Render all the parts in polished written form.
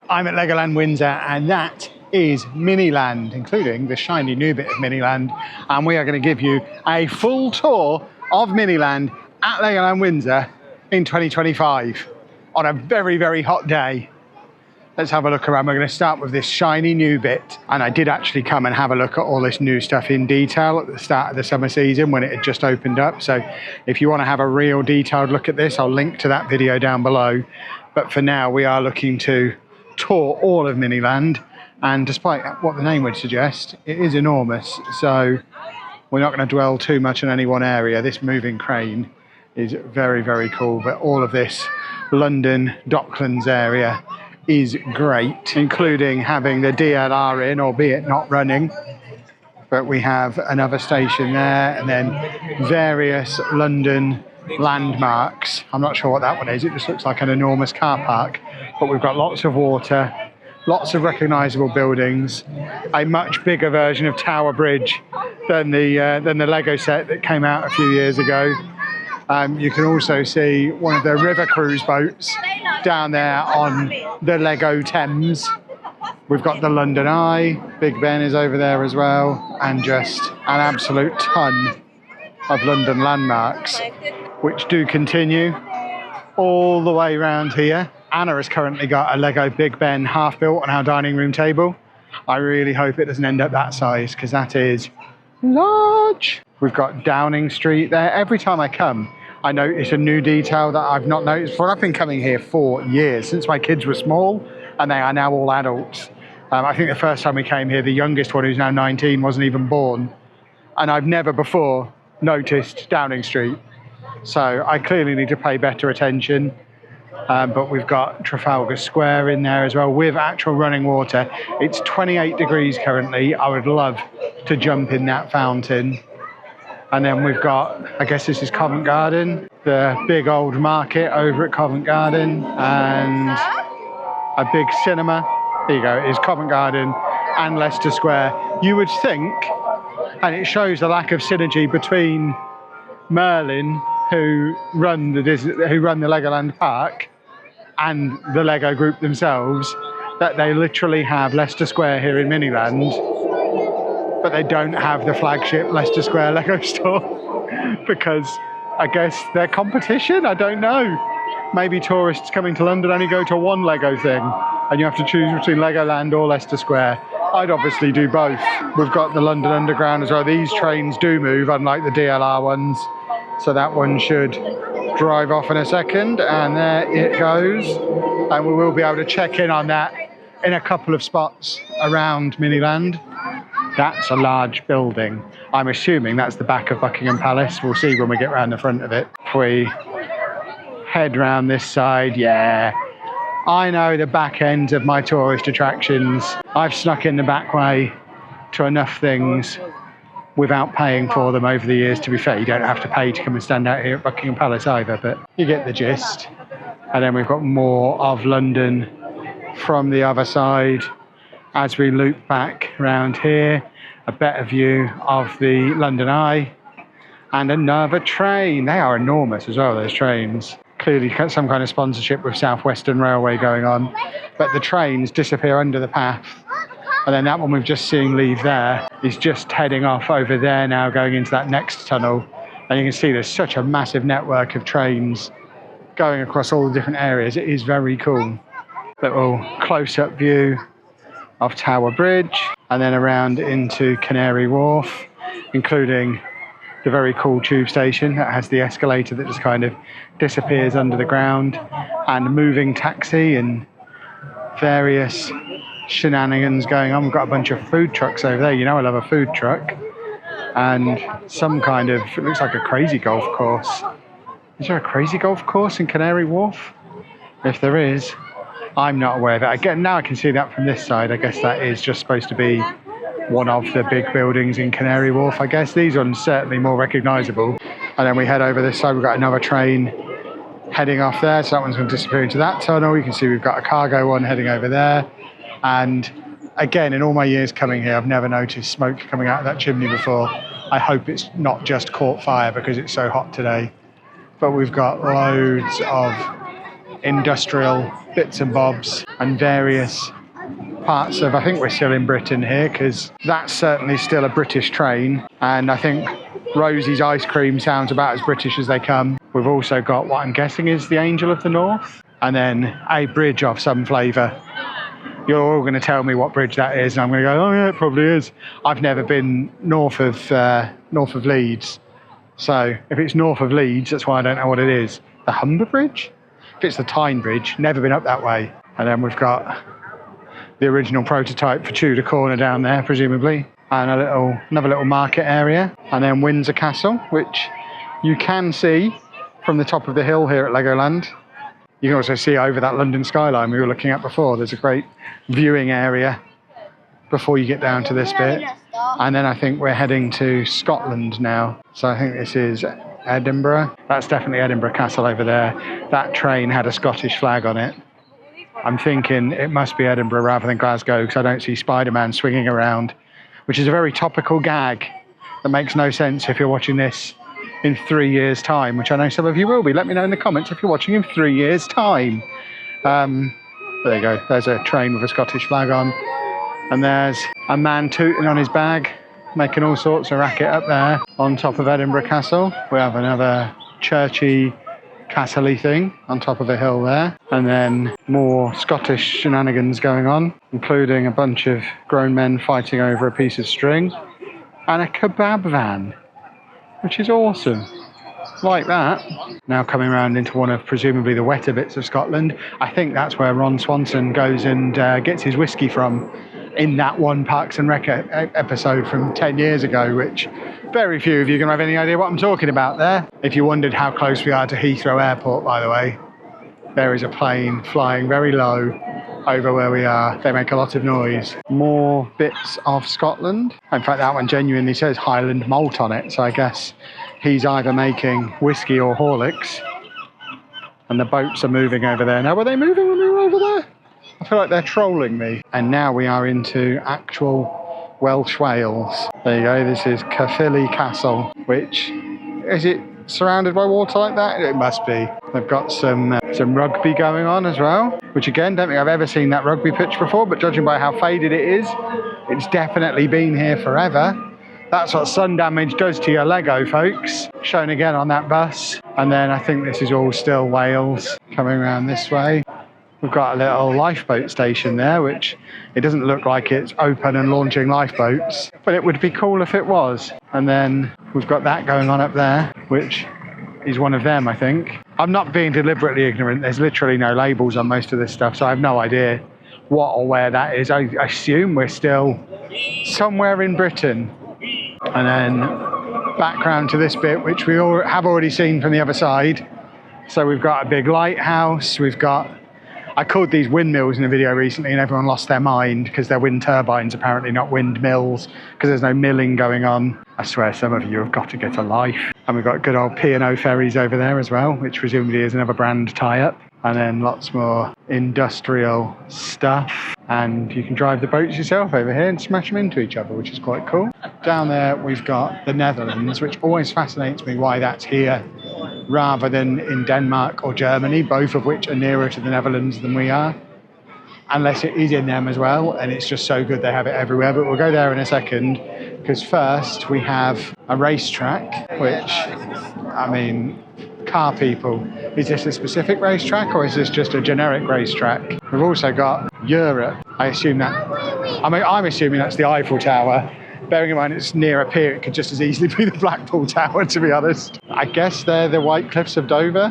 I'm at LEGOLAND Windsor, and that is Miniland, including the shiny new bit of Miniland. And we are going to give you a full tour of Miniland at LEGOLAND Windsor in 2025 on a very, very hot day. Let's have a look around. We're going to start with this shiny new bit. And I did actually come and have a look at all this new stuff in detail at the start of the summer season when it had just opened up. So if you want to have a real detailed look at this, I'll link to that video down below. But for now, we are looking to tour all of Miniland. And despite what the name would suggest, it is enormous. So we're not going to dwell too much on any one area. This moving crane is very, very cool. But all of this London Docklands area is great, including having the DLR in, albeit not running. But we have another station there, and then various London landmarks. I'm not sure what that one is. It just looks like an enormous car park. But we've got lots of water, lots of recognisable buildings, a much bigger version of Tower Bridge than the Lego set that came out a few years ago. You can also see one of the river cruise boats down there on the Lego Thames. We've got the London Eye, Big Ben is over there as well, and just an absolute ton of London landmarks, which do continue all the way around here. Anna has currently got a Lego Big Ben half built on our dining room table. I really hope it doesn't end up that size, because that is large. We've got Downing Street there. Every time I come, I notice a new detail that I've not noticed before. I've been coming here for years, since my kids were small, and they are now all adults. I think the first time we came here, the youngest one, who's now 19, wasn't even born. And I've never before noticed Downing Street. So I clearly need to pay better attention. But we've got Trafalgar Square in there as well, with actual running water. It's 28 degrees currently. I would love to jump in that fountain. And then we've got, I guess this is Covent Garden, the big old market over at Covent Garden, and a big cinema. There you go, it is Covent Garden and Leicester Square. You would think, and it shows the lack of synergy between Merlin, who run the Legoland Park, and the Lego Group themselves, that they literally have Leicester Square here in Miniland, but they don't have the flagship Leicester Square Lego store because I guess they're competition. I don't know. Maybe tourists coming to London only go to one Lego thing, and you have to choose between Legoland or Leicester Square. I'd obviously do both. We've got the London Underground as well. These trains do move, unlike the DLR ones. So that one should drive off in a second, and there it goes. And we will be able to check in on that in a couple of spots around Miniland. That's a large building. I'm assuming that's the back of Buckingham Palace. We'll see when we get around the front of it. If we head round this side, yeah. I know the back end of my tourist attractions. I've snuck in the back way to enough things without paying for them over the years. To be fair, you don't have to pay to come and stand out here at Buckingham Palace either, but you get the gist. And then we've got more of London from the other side. As we loop back around here, a better view of the London Eye and another train. They are enormous as well, those trains. Clearly some kind of sponsorship with South Western Railway going on, but the trains disappear under the path. And then that one we've just seen leave there is just heading off over there now, going into that next tunnel. And you can see there's such a massive network of trains going across all the different areas. It is very cool. Little close-up view of Tower Bridge, and then around into Canary Wharf, including the very cool tube station that has the escalator that just kind of disappears under the ground, and moving taxi and various shenanigans going on. We've got a bunch of food trucks over there. You know I love a food truck. And some kind of, it looks like a crazy golf course. Is there a crazy golf course in Canary Wharf? If there is, I'm not aware of it. Again, now I can see that from this side. I guess that is just supposed to be one of the big buildings in Canary Wharf. I guess these ones certainly more recognisable. And then we head over this side. We've got another train heading off there. So that one's going to disappear into that tunnel. You can see we've got a cargo one heading over there. And again, in all my years coming here, I've never noticed smoke coming out of that chimney before. I hope it's not just caught fire because it's so hot today. But we've got loads of industrial bits and bobs and various parts of, I think we're still in Britain here, because that's certainly still a British train, and I think Rosie's ice cream sounds about as British as they come. We've also got what I'm guessing is the Angel of the North, and then a bridge of some flavour. You're all going to tell me what bridge that is, and I'm going to go, oh yeah, it probably is. I've never been north of Leeds, so if it's north of Leeds, that's why I don't know what it is. The Humber Bridge? If it's the Tyne Bridge, never been up that way. And then we've got the original prototype for Tudor Corner down there, presumably, and another little market area, and then Windsor Castle, which you can see from the top of the hill here at Legoland. You can also see over that London skyline we were looking at before. There's a great viewing area before you get down to this bit. And then I think we're heading to Scotland now. So I think this is Edinburgh. That's definitely Edinburgh Castle over there. That train had a Scottish flag on it. I'm thinking it must be Edinburgh rather than Glasgow, because I don't see Spider-Man swinging around, which is a very topical gag that makes no sense if you're watching this in 3 years' time, which I know some of you will be. Let me know in the comments if you're watching in 3 years' time. There you go. There's a train with a Scottish flag on. And there's a man tooting on his bag, making all sorts of racket up there on top of Edinburgh Castle. We have another churchy, castle-y thing on top of a hill there. And then more Scottish shenanigans going on, including a bunch of grown men fighting over a piece of string. And a kebab van, which is awesome. Like that. Now coming around into one of presumably the wetter bits of Scotland. I think that's where Ron Swanson goes and gets his whiskey from in that one Parks and Rec episode from 10 years ago, which very few of you are going to have any idea what I'm talking about there. If you wondered how close we are to Heathrow Airport, by the way, there is a plane flying very low over where we are. They make a lot of noise. More bits of Scotland. In fact, that one genuinely says Highland Malt on it, so I guess he's either making whiskey or Horlicks. And the boats are moving over there. Now, were they moving when we were over there? I feel like they're trolling me. And now we are into actual Welsh Wales. There you go, this is Cilli Castle, which, is it surrounded by water like that? It must be. They've got some rugby going on as well, which again, don't think I've ever seen that rugby pitch before, but judging by how faded it is, it's definitely been here forever. That's what sun damage does to your Lego, folks. Shown again on that bus. And then I think this is all still Wales. Coming around this way, we've got a little lifeboat station there, which it doesn't look like it's open and launching lifeboats, but it would be cool if it was. And then we've got that going on up there, which is one of them, I think. I'm not being deliberately ignorant. There's literally no labels on most of this stuff, so I have no idea what or where that is. I assume we're still somewhere in Britain. And then background to this bit, which we all have already seen from the other side. So we've got a big lighthouse. We've got, I called these windmills in a video recently and everyone lost their mind because they're wind turbines, apparently, not windmills, because there's no milling going on. I swear some of you have got to get a life. And we've got good old P&O ferries over there as well, which presumably is another brand tie-up. And then lots more industrial stuff. And you can drive the boats yourself over here and smash them into each other, which is quite cool. Down there we've got the Netherlands, which always fascinates me why that's here rather than in Denmark or Germany, both of which are nearer to the Netherlands than we are. Unless it is in them as well, and it's just so good they have it everywhere. But we'll go there in a second, because first we have a racetrack, which, I mean, car people, is this a specific racetrack or is this just a generic racetrack? We've also got Europe. I'm assuming that's the Eiffel Tower. Bearing in mind it's near a pier, it could just as easily be the Blackpool Tower, to be honest. I guess they're the White Cliffs of Dover,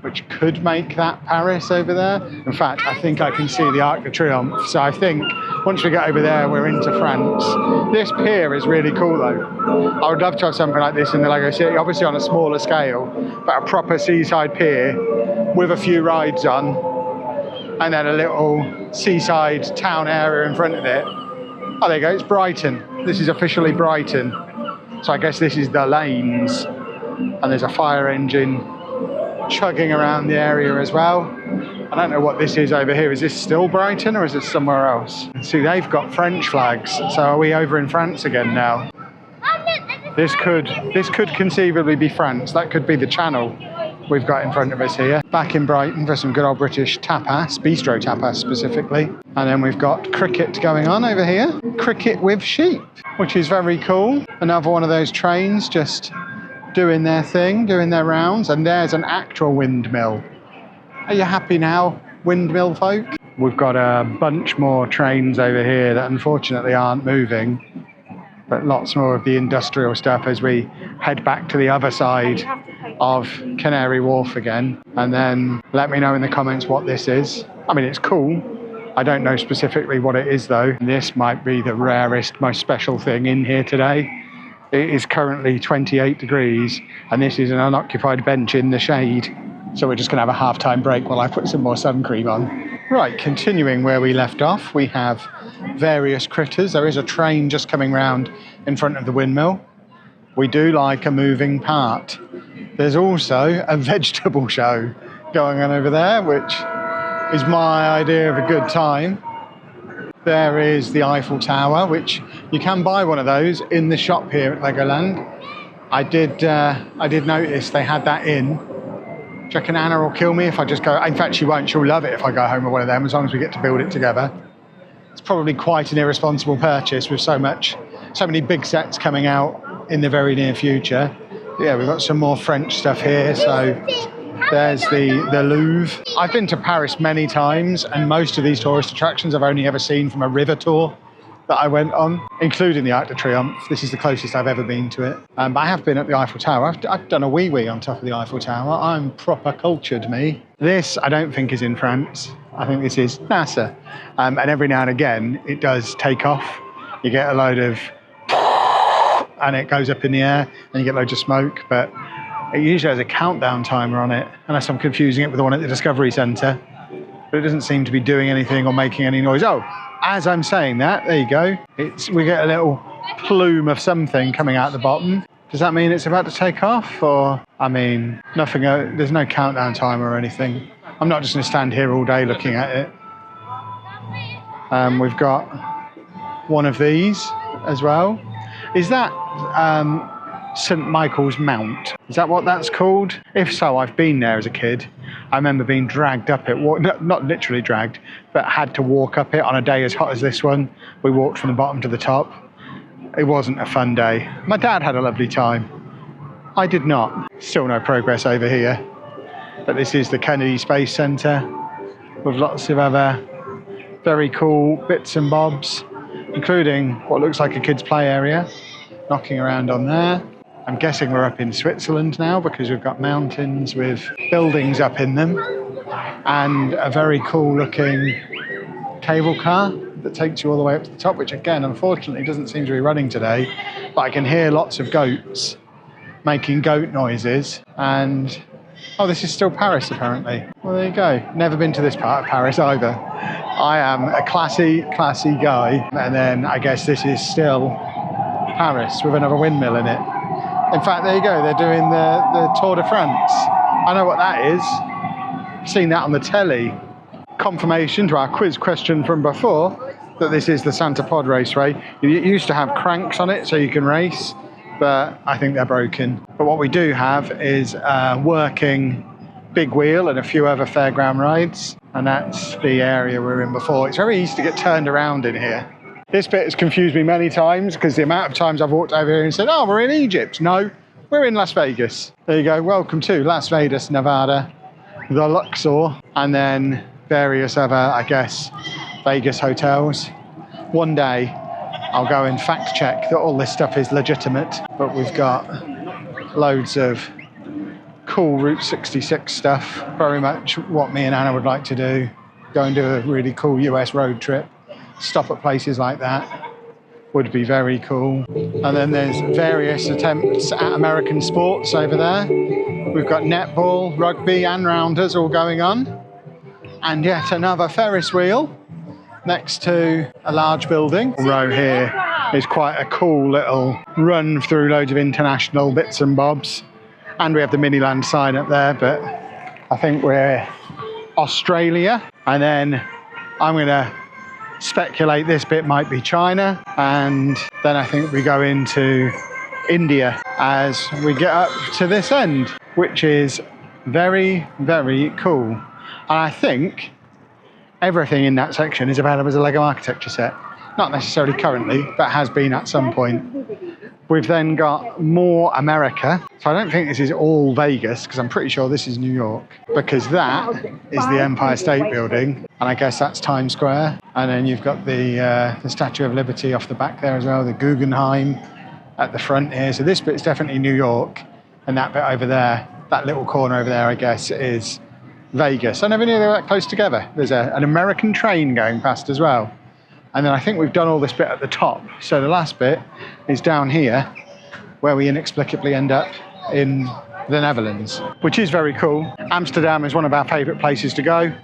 which could make that Paris over there. In fact, I think I can see the Arc de Triomphe. So I think once we get over there, we're into France. This pier is really cool though. I would love to have something like this in the Lego City, obviously on a smaller scale, but a proper seaside pier with a few rides on, and then a little seaside town area in front of it. Oh, there you go, it's Brighton. This is officially Brighton. So I guess this is the lanes. And there's a fire engine chugging around the area as well. I don't know what this is over here. Is this still Brighton or is this somewhere else? See, they've got French flags. So are we over in France again now? This could conceivably be France. That could be the channel we've got in front of us here. Back in Brighton for some good old British tapas, bistro tapas specifically. And then we've got cricket going on over here. Cricket with sheep, which is very cool. Another one of those trains just doing their thing, doing their rounds. And there's an actual windmill. Are you happy now, windmill folk? We've got a bunch more trains over here that unfortunately aren't moving. But lots more of the industrial stuff as we head back to the other side of Canary Wharf again. And then let me know in the comments what this is. I mean, it's cool. I don't know specifically what it is though. This might be the rarest, most special thing in here today. It is currently 28 degrees and this is an unoccupied bench in the shade. So we're just gonna have a half-time break while I put some more sun cream on. Right, continuing where we left off, we have various critters. There is a train just coming round in front of the windmill. We do like a moving part. There's also a vegetable show going on over there, which is my idea of a good time. There is the Eiffel Tower, which you can buy one of those in the shop here at Legoland. I did notice they had that in. Do you reckon Anna will kill me if I just go? In fact, she won't. She'll love it if I go home with one of them, as long as we get to build it together. It's probably quite an irresponsible purchase with so many big sets coming out in the very near future. Yeah, we've got some more French stuff here. So there's the Louvre. I've been to Paris many times, and most of these tourist attractions I've only ever seen from a river tour that I went on, including the Arc de Triomphe. This is the closest I've ever been to it. But I have been at the Eiffel Tower. I've done a wee-wee on top of the Eiffel Tower. I'm proper cultured, me. This, I don't think is in France. I think this is NASA. And every now and again, it does take off. You get a load of, and it goes up in the air, and you get loads of smoke. But it usually has a countdown timer on it, unless I'm confusing it with the one at the Discovery Centre. But it doesn't seem to be doing anything or making any noise. Oh, as I'm saying that, there you go. We get a little plume of something coming out the bottom. Does that mean it's about to take off? Or, I mean, nothing, there's no countdown timer or anything. I'm not just going to stand here all day looking at it. We've got one of these as well. Is that St. Michael's Mount? Is that what that's called? If so, I've been there as a kid. I remember being dragged up it, not literally dragged, but had to walk up it on a day as hot as this one. We walked from the bottom to the top. It wasn't a fun day. My dad had a lovely time. I did not. Still no progress over here. But this is the Kennedy Space Centre with lots of other very cool bits and bobs, including what looks like a kids' play area, knocking around on there. I'm guessing we're up in Switzerland now because we've got mountains with buildings up in them and a very cool looking cable car that takes you all the way up to the top, which again, unfortunately, doesn't seem to be running today. But I can hear lots of goats making goat noises. And, oh, this is still Paris, apparently. Well, there you go. Never been to this part of Paris either. I am a classy guy. And then I guess this is still Paris with another windmill in it. In fact, there you go. They're doing the Tour de France. I know what that is. I've seen that on the telly. Confirmation to our quiz question from before that this is the Santa Pod Raceway. It used to have cranks on it so you can race, but I think they're broken. But what we do have is a working big wheel and a few other fairground rides, and that's the area we were in before. It's very easy to get turned around in here. This bit has confused me many times because the amount of times I've walked over here and said, oh, we're in Egypt. No, we're in Las Vegas. There you go. Welcome to Las Vegas, Nevada, the Luxor, and then various other, I guess, Vegas hotels. One day I'll go and fact check that all this stuff is legitimate, but we've got loads of cool Route 66 stuff. Very much what me and Anna would like to do. Go and do a really cool US road trip. Stop at places like that would be very cool. And then there's various attempts at American sports over there. We've got netball, rugby and rounders all going on. And yet another Ferris wheel next to a large building. The row here is quite a cool little run through loads of international bits and bobs. And we have the Miniland sign up there, but I think we're Australia. And then I'm gonna speculate this bit might be China, and then I think we go into India as we get up to this end, which is Very, very cool. And I think everything in that section is available as a LEGO architecture set. Not necessarily currently, but has been at some point. We've then got more America. So I don't think this is all Vegas, because I'm pretty sure this is New York, because that is the Empire State Building, and I guess that's Times Square. And then you've got the Statue of Liberty off the back there as well, the Guggenheim at the front here. So this bit's definitely New York, and that bit over there, that little corner over there, I guess, is Vegas. I never knew they were that close together. There's an American train going past as well. And then I think we've done all this bit at the top. So the last bit is down here, where we inexplicably end up in the Netherlands, which is very cool. Amsterdam is one of our favourite places to go.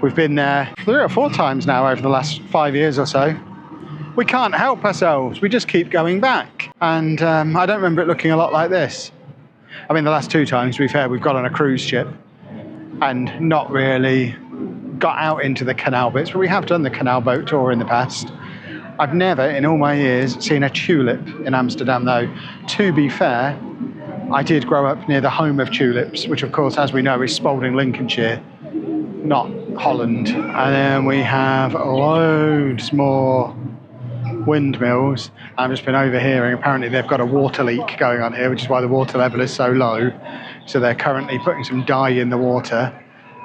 We've been there 3 or 4 times now over the last 5 years or so. We can't help ourselves. We just keep going back. And I don't remember it looking a lot like this. I mean, the last 2 times, to be fair, we've got on a cruise ship and not really got out into the canal bits, but we have done the canal boat tour in the past. I've never in all my years seen a tulip in Amsterdam though. To be fair, I did grow up near the home of tulips, which of course, as we know, is Spalding, Lincolnshire, not Holland. And then we have loads more windmills. I've just been overhearing, apparently they've got a water leak going on here, which is why the water level is so low. So they're currently putting some dye in the water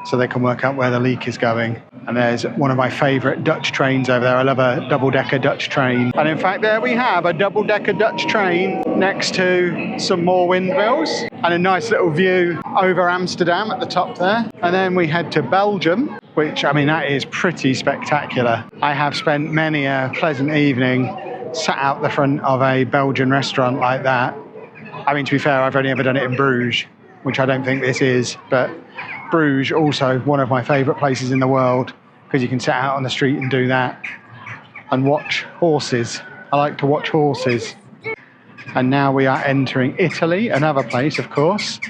so they can work out where the leak is going. And there's one of my favourite Dutch trains over there. I love a double-decker Dutch train. And in fact, there we have a double-decker Dutch train next to some more windmills and a nice little view over Amsterdam at the top there. And then we head to Belgium, which, I mean, that is pretty spectacular. I have spent many a pleasant evening sat out the front of a Belgian restaurant like that. I mean, to be fair, I've only ever done it in Bruges, which I don't think this is, but Bruges, also one of my favourite places in the world, because you can sit out on the street and do that and watch horses. I like to watch horses. And now we are entering Italy, another place, of course,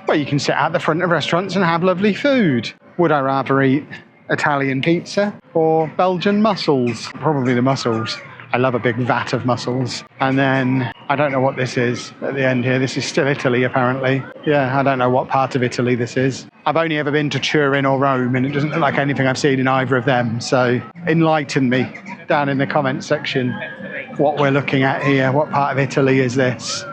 where you can sit out the front of restaurants and have lovely food. Would I rather eat Italian pizza or Belgian mussels? Probably the mussels. I love a big vat of mussels. And then, I don't know what this is at the end here. This is still Italy, apparently. Yeah, I don't know what part of Italy this is. I've only ever been to Turin or Rome, and it doesn't look like anything I've seen in either of them. So enlighten me down in the comments section what we're looking at here. What part of Italy is this?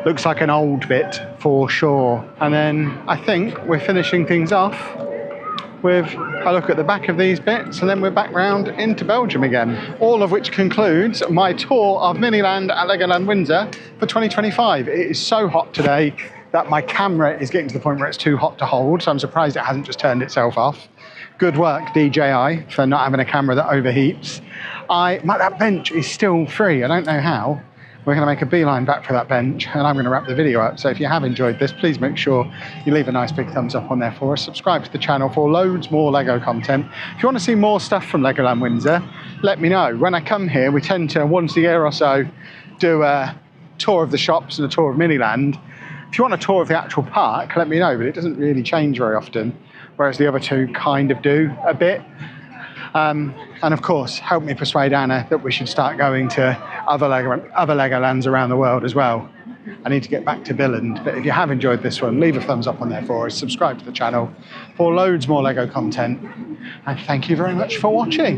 Looks like an old bit for sure. And then I think we're finishing things off with a look at the back of these bits, and then we're back round into Belgium again. All of which concludes my tour of Miniland at LEGOLAND Windsor for 2025. It is so hot today that my camera is getting to the point where it's too hot to hold, so I'm surprised it hasn't just turned itself off. Good work, DJI, for not having a camera that overheats. That bench is still free. I don't know how. We're going to make a beeline back for that bench, and I'm going to wrap the video up. So if you have enjoyed this, please make sure you leave a nice big thumbs up on there for us. Subscribe to the channel for loads more LEGO content. If you want to see more stuff from LEGOLAND Windsor, let me know. When I come here, we tend to, once a year or so, do a tour of the shops and a tour of Miniland. If you want a tour of the actual park, let me know, but it doesn't really change very often, whereas the other two kind of do a bit. And of course, help me persuade Anna that we should start going to other Legolands around the world as well. I need to get back to Billund, but if you have enjoyed this one, leave a thumbs up on there for us, subscribe to the channel for loads more LEGO content, and thank you very much for watching.